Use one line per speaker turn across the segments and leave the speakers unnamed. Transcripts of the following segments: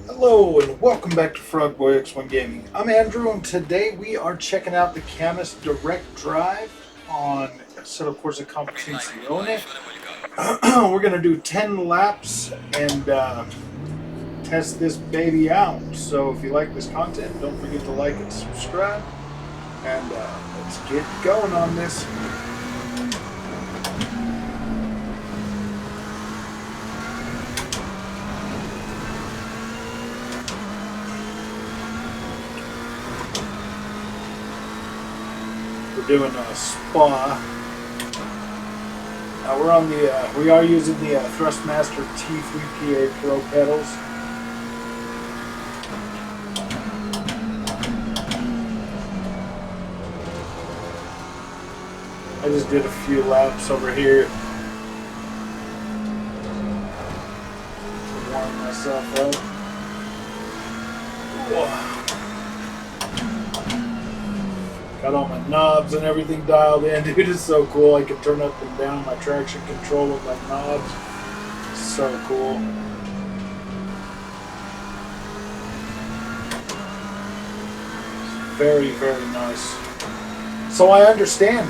Hello and welcome back to Frogboy X1 Gaming. I'm Andrew and today we are checking out the CAMMUS Direct Drive on Assetto Corsa Competizione. We're going to do 10 laps and test this baby out. So if you like this content, don't forget to like and subscribe. And let's get going on this. We're doing a spa. We're on the. We are using the Thrustmaster T3PA Pro pedals. I just did a few laps over here to warm myself up. Whoa. Got all my knobs and everything dialed in, dude. It's so cool. I can turn up and down my traction control with my knobs. So cool. Very, very nice. So I understand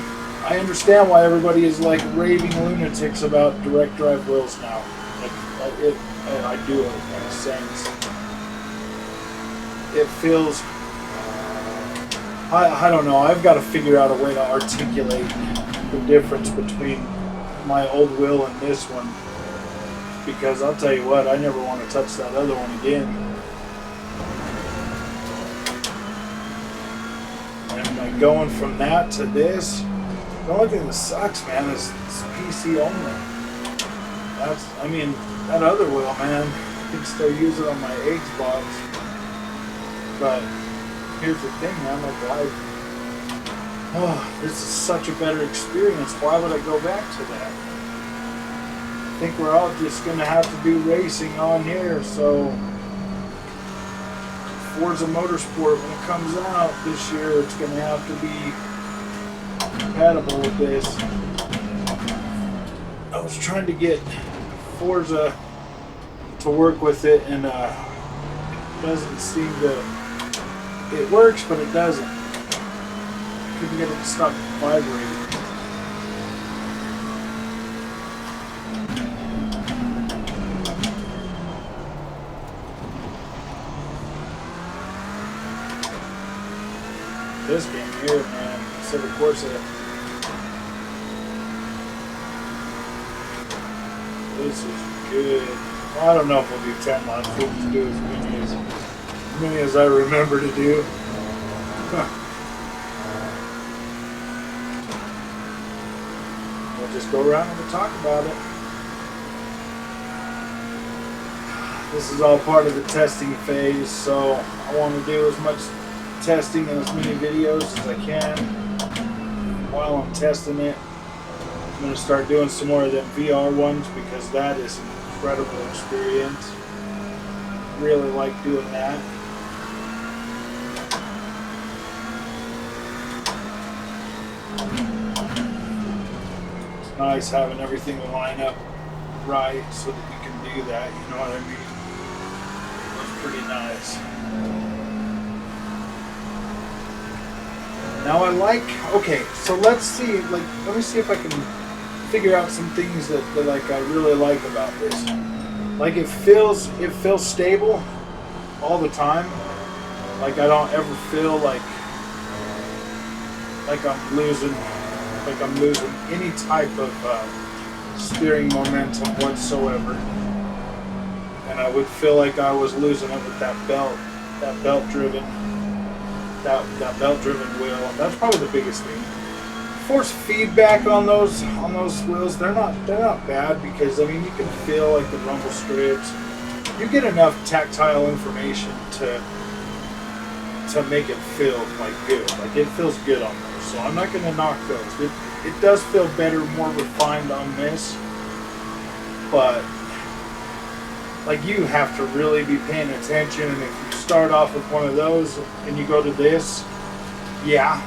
why everybody is like raving lunatics about direct drive wheels now. I do it in a sense. It feels. I don't know. I've got to figure out a way to articulate the difference between my old wheel and this one. Because I'll tell you what, I never want to touch that other one again. And like going from that to this, the only thing that sucks, man, is it's PC only. I mean, that other wheel, man, I can still use it on my Xbox. But here's the thing, man, this is such a better experience. Why would I go back to that? I think we're all just going to have to do racing on here, so Forza Motorsport, when it comes out this year, it's going to have to be compatible with this. I was trying to get Forza to work with it, and it doesn't seem to. It works, but it doesn't. I couldn't get it to stop vibrating. This game here, man, Assetto Corsa. This is good. Well, I don't know if we'll do 10 laps. We'll just do as many as I remember to do. We'll just go around and we'll talk about it. This is all part of the testing phase, so I want to do as much testing and as many videos as I can while I'm testing it. I'm going to start doing some more of them VR ones because that is an incredible experience. Really like doing that. It's nice having everything line up right so that you can do that, you know what I mean? It was pretty nice. Now okay, so let's see, let me see if I can figure out some things that I really like about this. Like it feels stable all the time. Like I don't ever feel like I'm losing any type of steering momentum whatsoever. And I would feel like I was losing it with that belt driven wheel. That's probably the biggest thing. Force feedback on those wheels, they're not bad because I mean you can feel like the rumble strips. You get enough tactile information to make it feel like good. Like it feels good on those. So I'm not gonna knock those. It does feel better, more refined on this. But like you have to really be paying attention, and if you start off with one of those and you go to this, yeah,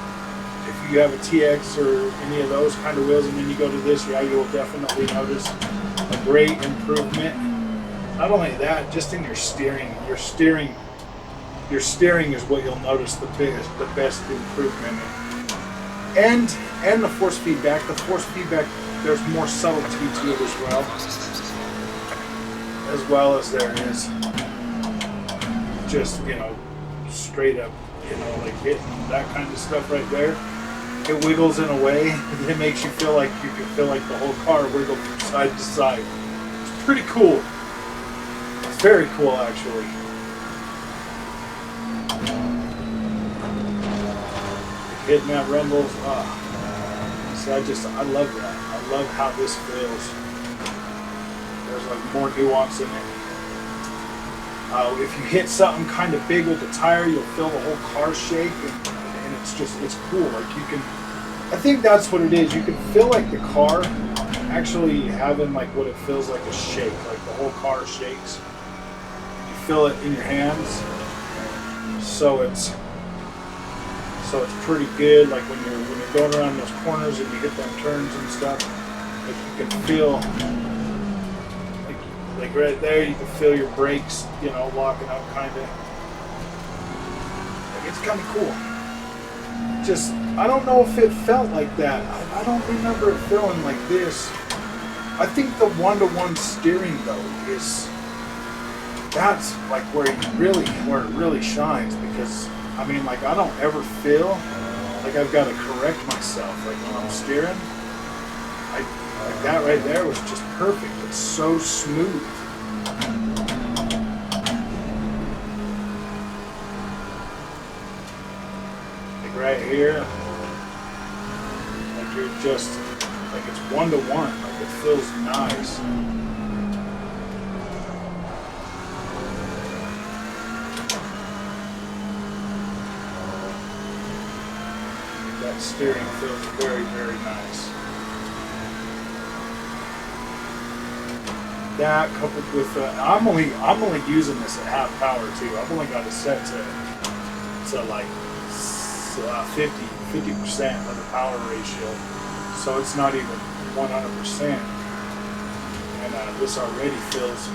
if you have a TX or any of those kind of wheels and then you go to this, yeah, you will definitely notice a great improvement. Not only that, just in your steering is what you'll notice the best improvement in. And the force feedback. The force feedback, there's more subtlety to it as well as there is just, you know, straight up, you know, like hitting that kind of stuff right there. It wiggles in a way that makes you feel like you can feel like the whole car wiggle from side to side. It's pretty cool. It's very cool, actually. Hitting that rumbles. So I love that. I love how this feels. There's like more nuance in it. If you hit something kind of big with the tire, you'll feel the whole car shake, and it's cool. Like you can, I think that's what it is. You can feel like the car actually having like what it feels like a shake, like the whole car shakes. You feel it in your hands, so it's pretty good. Like when you're going around those corners and you hit them turns and stuff, like you can feel. Like right there, you can feel your brakes, you know, locking up kind of. Like it's kind of cool. Just, I don't know if it felt like that. I don't remember it feeling like this. I think the one-to-one steering though that's like where it really shines, because I mean, like I don't ever feel like I've got to correct myself. Like when I'm steering, like that right there was just perfect. It's so smooth. Like right here, like you're just, like it's one-to-one. Like it feels nice. That steering feels very, very nice. That coupled with I'm only using this at half power too. I've only got it set to like 50% of the power ratio, so it's not even 100%. And this already feels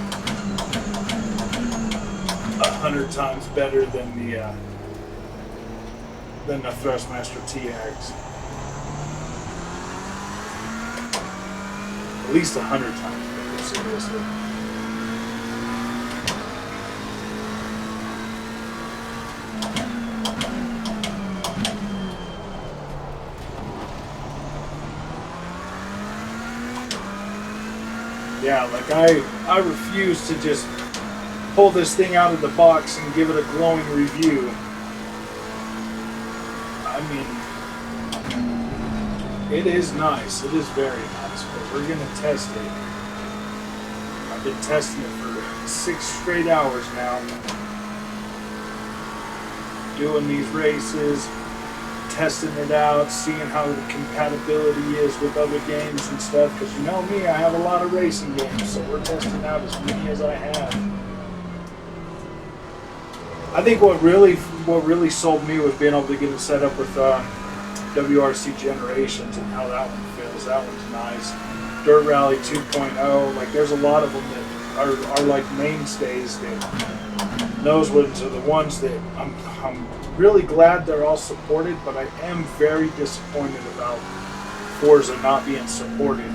100 times better than the Thrustmaster TX. At least 100 times. Seriously. Yeah, like I refuse to just pull this thing out of the box and give it a glowing review. I mean, it is nice. It is very nice, but we're gonna test it. I've been testing it for 6 straight hours now. Doing these races, testing it out, seeing how the compatibility is with other games and stuff. Because you know me, I have a lot of racing games, so we're testing out as many as I have. I think what really sold me was being able to get it set up with WRC Generations and how that one feels. That one's nice. Dirt Rally 2.0, like there's a lot of them that are like mainstays. That those ones are the ones that I'm really glad they're all supported, but I am very disappointed about Forza not being supported,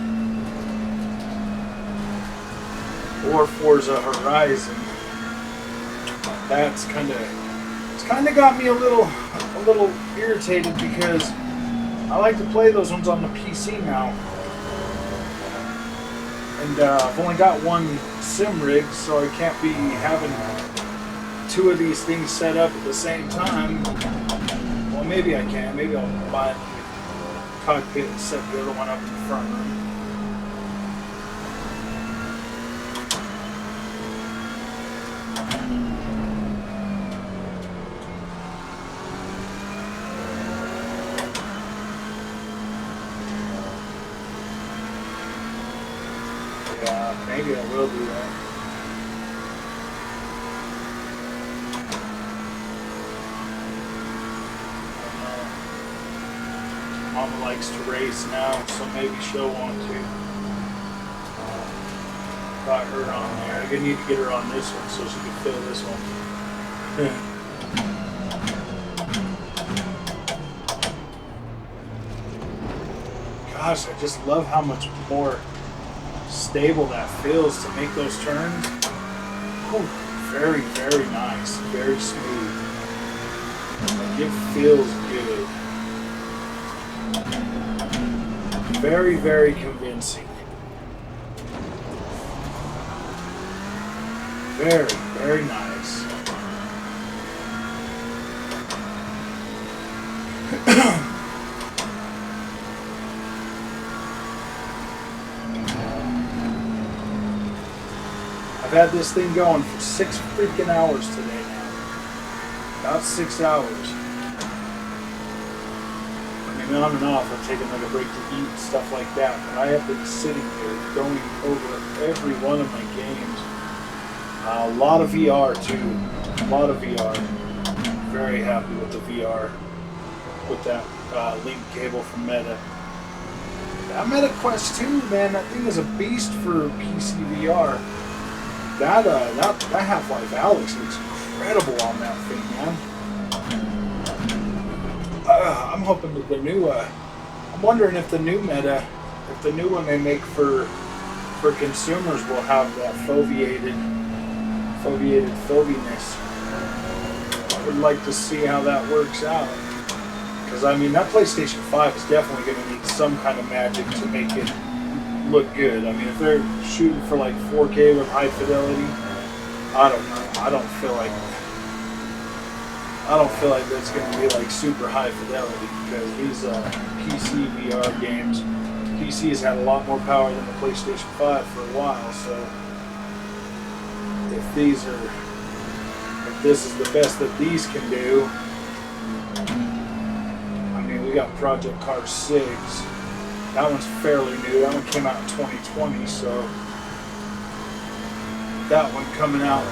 or Forza Horizon. That's kind of got me a little irritated, because I like to play those ones on the PC now. And I've only got one sim rig, so I can't be having 2 of these things set up at the same time. Well, maybe I can. Maybe I'll buy a Cockpit and set the other one up in the front room. Yeah, maybe I will do that. Mama likes to race now, so maybe she'll want to. got her on there. I need to get her on this one so she can fill this one. Gosh, I just love how much more stable that feels to make those turns. Oh, very, very nice. Very smooth. Like, it feels good. Very, very convincing. Very, very nice. I've had this thing going for 6 freaking hours today now. About 6 hours. I mean, on and off, I've taken like a break to eat and stuff like that, but I have been sitting here going over every one of my games. A lot of VR too. A lot of VR. Very happy with the VR. With that link cable from Meta. That Meta Quest 2, man, that thing is a beast for PC VR. That Half-Life Alyx looks incredible on that thing, man. I'm hoping that the new. I'm wondering if the new Meta, if the new one they make for consumers will have that foveated foviness. I would like to see how that works out. Because I mean, that PlayStation 5 is definitely going to need some kind of magic to make it look good. I mean, if they're shooting for like 4K with high fidelity, I don't know. I don't feel like that's going to be like super high fidelity, because these PC VR games, PC's had a lot more power than the PlayStation 5 for a while. So if this is the best that these can do, I mean, we got Project Cars 6. That one's fairly new. That one came out in 2020, so that one coming out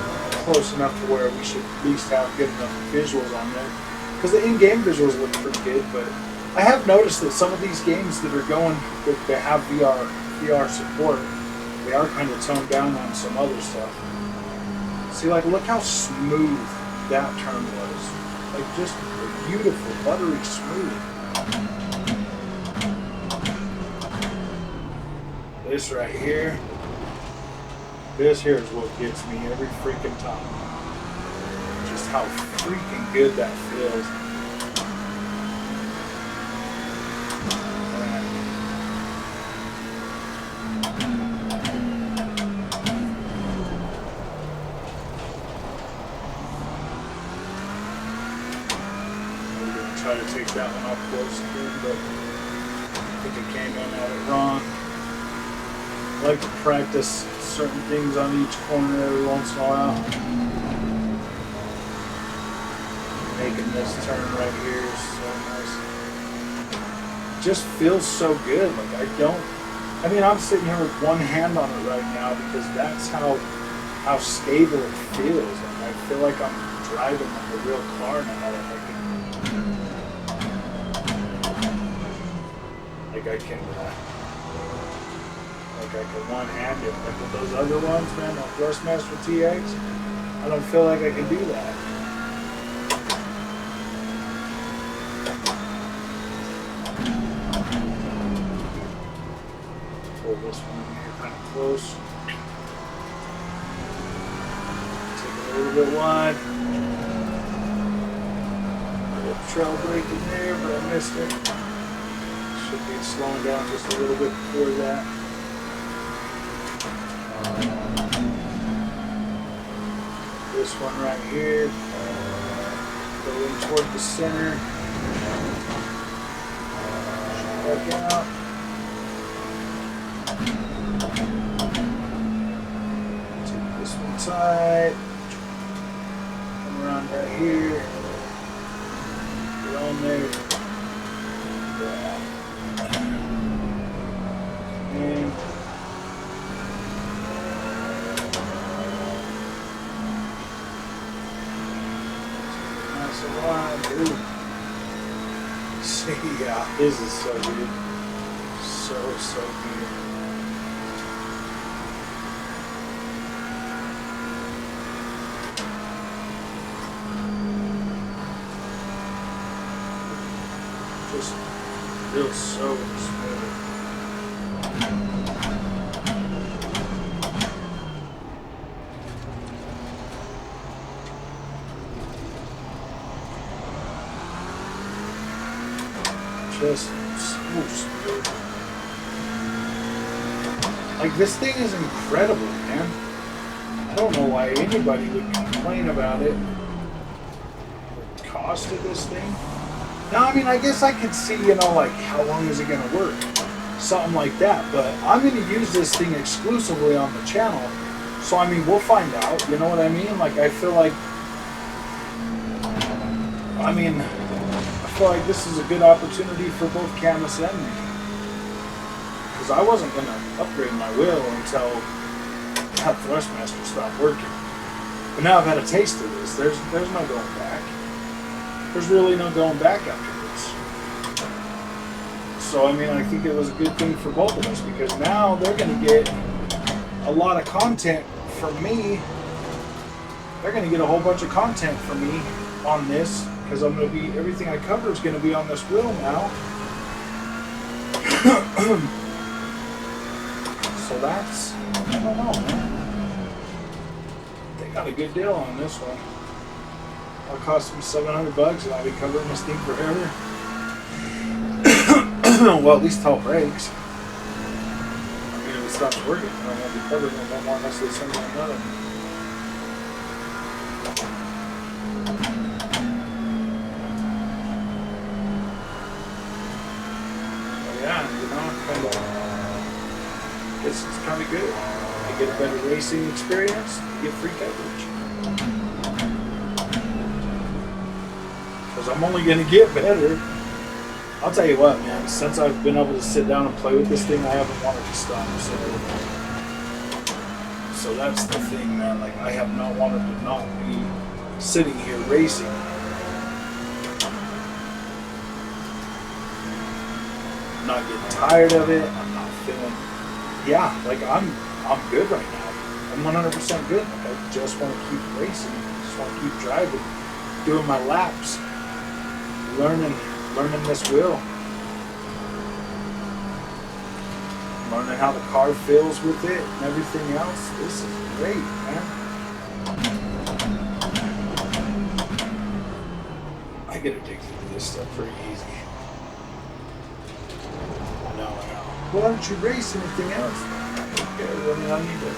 close enough to where we should at least have good enough visuals on there. Because the in-game visuals look pretty good, but I have noticed that some of these games that are going, that have VR support, they are kind of toned down on some other stuff. See, like, look how smooth that turn was. Like, just beautiful, buttery smooth. This right here, this here is what gets me every freaking time. Just how freaking good that feels. We're going to try to take that one up close again, but I think I came in at it wrong. I like to practice certain things on each corner every once in a while. Making this turn right here is so nice. It just feels so good. Like, I mean, I'm sitting here with one hand on it right now because that's how stable it feels. Like, I feel like I'm driving like a real car now. Like I can one-hand it. Like with those other ones, man, that Thrustmaster TX, I don't feel like I can do that. Pull this one in here kind of close. Take it a little bit wide. A little trail brake in there, but I missed it. Should be slowing down just a little bit before that. This one right here, go in toward the center, back out. Take this one tight, come around right here, get on there, and see, yeah, this is so good. So good. just feels so smooth. Just so smooth. Like, this thing is incredible, man. I don't know why anybody would complain about it. The cost of this thing. Now, I mean, I guess I could see, you know, like, how long is it going to work? Something like that. But I'm going to use this thing exclusively on the channel. So, I mean, we'll find out. You know what I mean? Like, I feel like, I feel like this is a good opportunity for both CAMMUS and me. Because I wasn't going to upgrade my wheel until that Thrustmaster stopped working. But now I've had a taste of this. There's no going back. There's really no going back after this. So, I mean, I think it was a good thing for both of us, because now they're going to get a lot of content from me. They're going to get a whole bunch of content from me on this, because I'm going to be, everything I cover is going to be on this wheel now. So that's, I don't know, man. They got a good deal on this one. It'll cost them $700 and I'll be covering this thing forever. Well, at least till it breaks. I mean, if it stops working, I won't be covering it no more unless they send me another one. It's kind of good. You get a better racing experience, you get free coverage. Because I'm only going to get better. I'll tell you what, man, since I've been able to sit down and play with this thing, I haven't wanted to stop. So that's the thing, man. Like, I have not wanted to not be sitting here racing. I'm not getting tired of it. I'm not feeling... Yeah, like I'm good right now. I'm 100% good. Like, I just want to keep racing. I just want to keep driving, doing my laps, learning this wheel, learning how the car feels with it and everything else. This is great, man. I get addicted to this stuff pretty easy. Why don't you race anything else? Okay, well, I mean, I need to.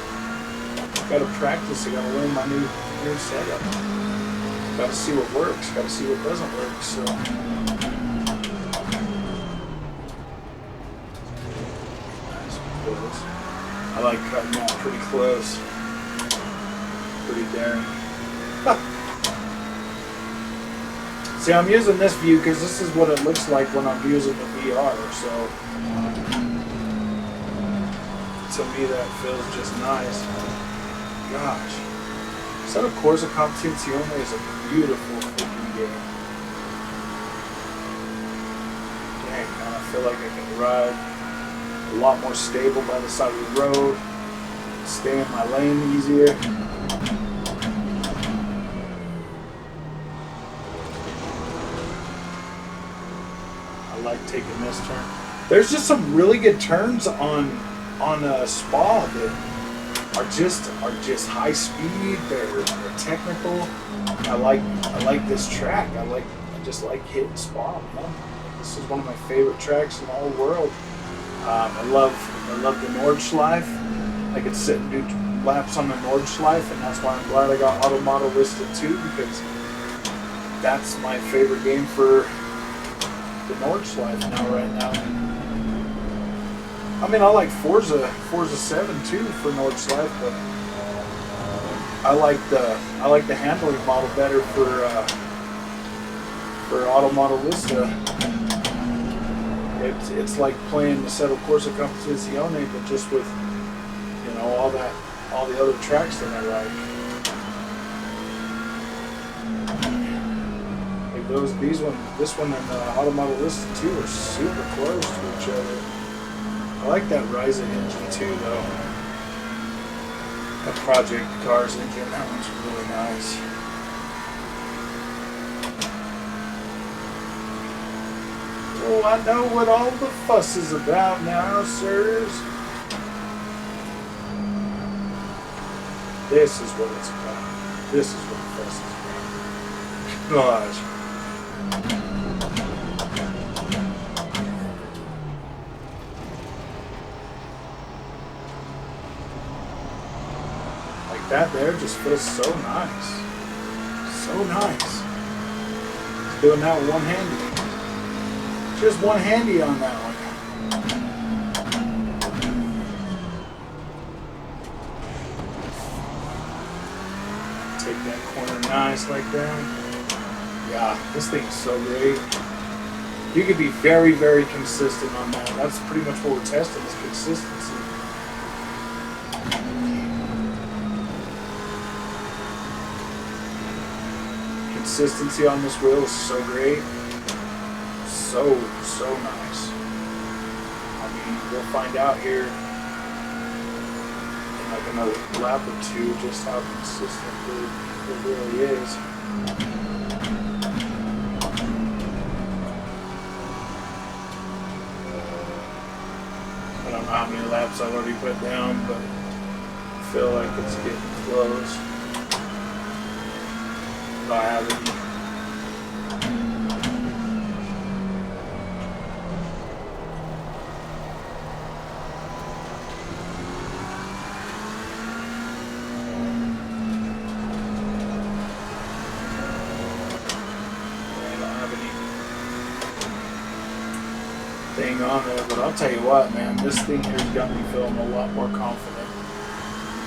Got to practice. I got to learn my new setup. Got to see what works. Got to see what doesn't work. So. I like cutting that pretty close. Pretty daring. See, I'm using this view because this is what it looks like when I'm using the VR. So. To me, that feels just nice. Gosh. Assetto Corsa Competizione is a beautiful freaking game. Dang, man, I feel like I can ride a lot more stable by the side of the road, stay in my lane easier. I like taking this turn. There's just some really good turns on Spa that are just high speed. They're technical. I like this track. I just like hitting Spa, man. This is one of my favorite tracks in the whole world. I love the Nordschleife. I could sit and do laps on the Nordschleife, and that's why I'm glad I got Auto Model listed too, because that's my favorite game for the Nordschleife right now. I mean, I like Forza 7 too for Nordschleife, but I like the handling model better for Auto Model Lista. It's like playing the Assetto Corsa Competizione, but just with, you know, all the other tracks that I like. Like this one and Auto Model Lista 2 are super close to each other. I like that Ryza engine too, though. That Project Cars engine, that one's really nice. Oh, I know what all the fuss is about now, sirs. This is what it's about. This is what the fuss is about. Gosh. Like that there just feels so nice. So nice. He's doing that with one handy. Just one handy on that one. Take that corner nice like that. Yeah, this thing is so great. You could be very, very consistent on that. That's pretty much what we're testing, is consistency. Consistency on this wheel is so great. So nice. I mean, we'll find out here in like another lap or two just how consistent it really is. I don't know how many laps I've already put down, but I feel like it's getting close. If I haven't. On there, but I'll tell you what, man, this thing here's got me feeling a lot more confident.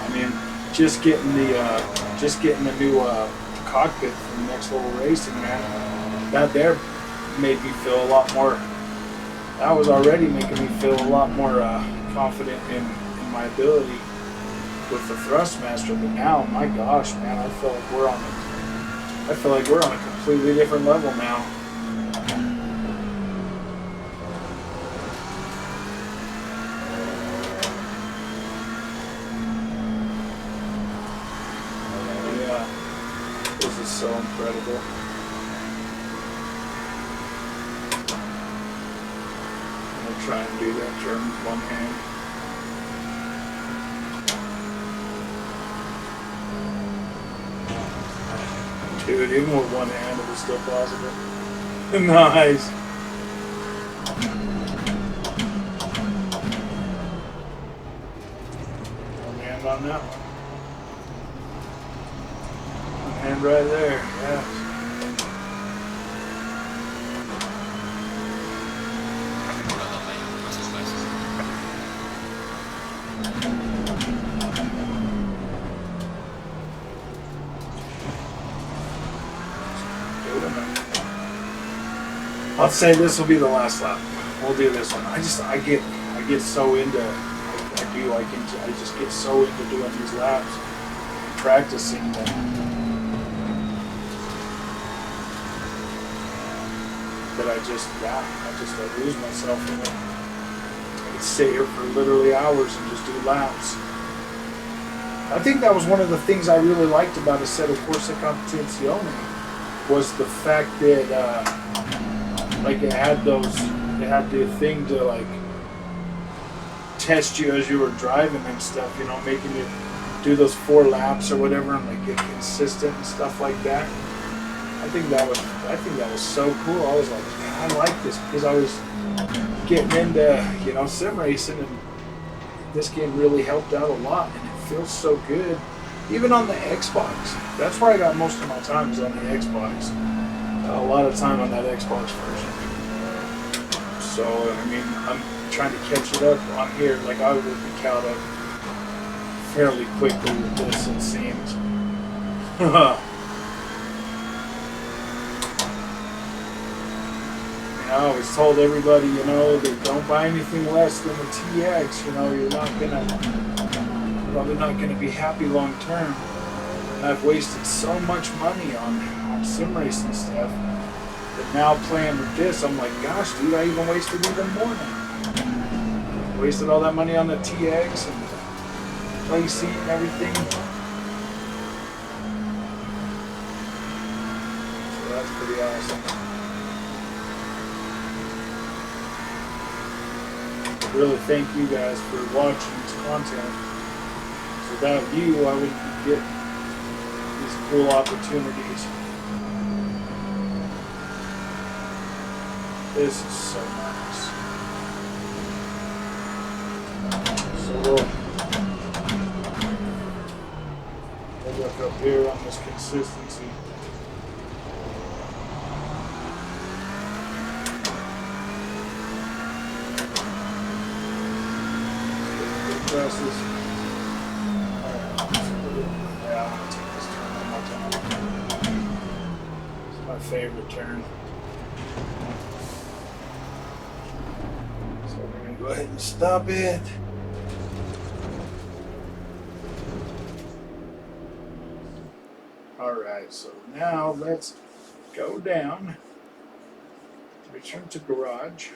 I mean, just getting the new cockpit from Next Level Racing, man, that there made me feel a lot more. That was already making me feel a lot more confident in my ability with the Thrustmaster. But now, my gosh, man, I feel like we're on a completely different level now. So incredible. I'm going to try and do that turn with one hand. Dude, even with one hand it was still possible. Nice. One hand on that one. And right there, yeah. I'll say this will be the last lap. We'll do this one. I get so into, I just get so into doing these laps, practicing them. That I just lose myself in it. I could sit here for literally hours and just do laps. I think that was one of the things I really liked about Assetto Corsa Competizione, was the fact that like it had the thing to like test you as you were driving and stuff, you know, making you do those 4 laps or whatever and like get consistent and stuff like that. I think that was so cool. I was like, man, I like this, because I was getting into, you know, sim racing, and this game really helped out a lot, and it feels so good. Even on the Xbox, that's where I got most of my time, is on the Xbox. A lot of time on that Xbox version. So I mean, I'm trying to catch it up on here. Like I will be caught up fairly quickly with this, it seems. I always told everybody, you know, that don't buy anything less than the TX. You know, you're probably not gonna be happy long term. And I've wasted so much money on sim racing stuff that now playing with this, I'm like, gosh, dude, I even wasted even more now. Wasted all that money on the TX and the play seat and everything. So that's pretty awesome. really thank you guys for watching this content. So without you, I wouldn't get these cool opportunities. This is so nice. So we'll look up here on this consistency. Presses. Yeah, I want to take this turn one more time. This is my favorite turn. So we're going to go ahead and stop it. Alright, so now let's go down. Return to garage.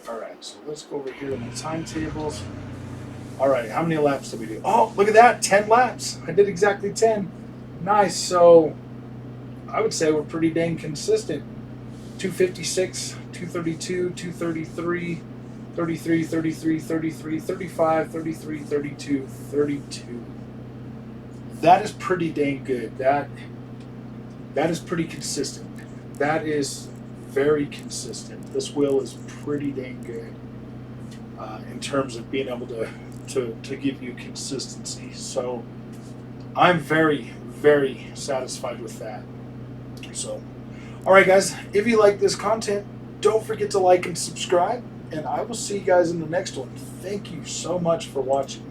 Alright, so let's go over here to my timetables. Alright, how many laps did we do? Oh, look at that, 10 laps. I did exactly 10. Nice, so I would say we're pretty dang consistent. 256, 232, 233, 33, 33, 33, 35, 33, 32, 32. That is pretty dang good. That is pretty consistent. That is very consistent. This wheel is pretty dang good in terms of being able to give you consistency. So I'm very, very satisfied with that. So, all right, guys, if you like this content, don't forget to like and subscribe, and I will see you guys in the next one. Thank you so much for watching.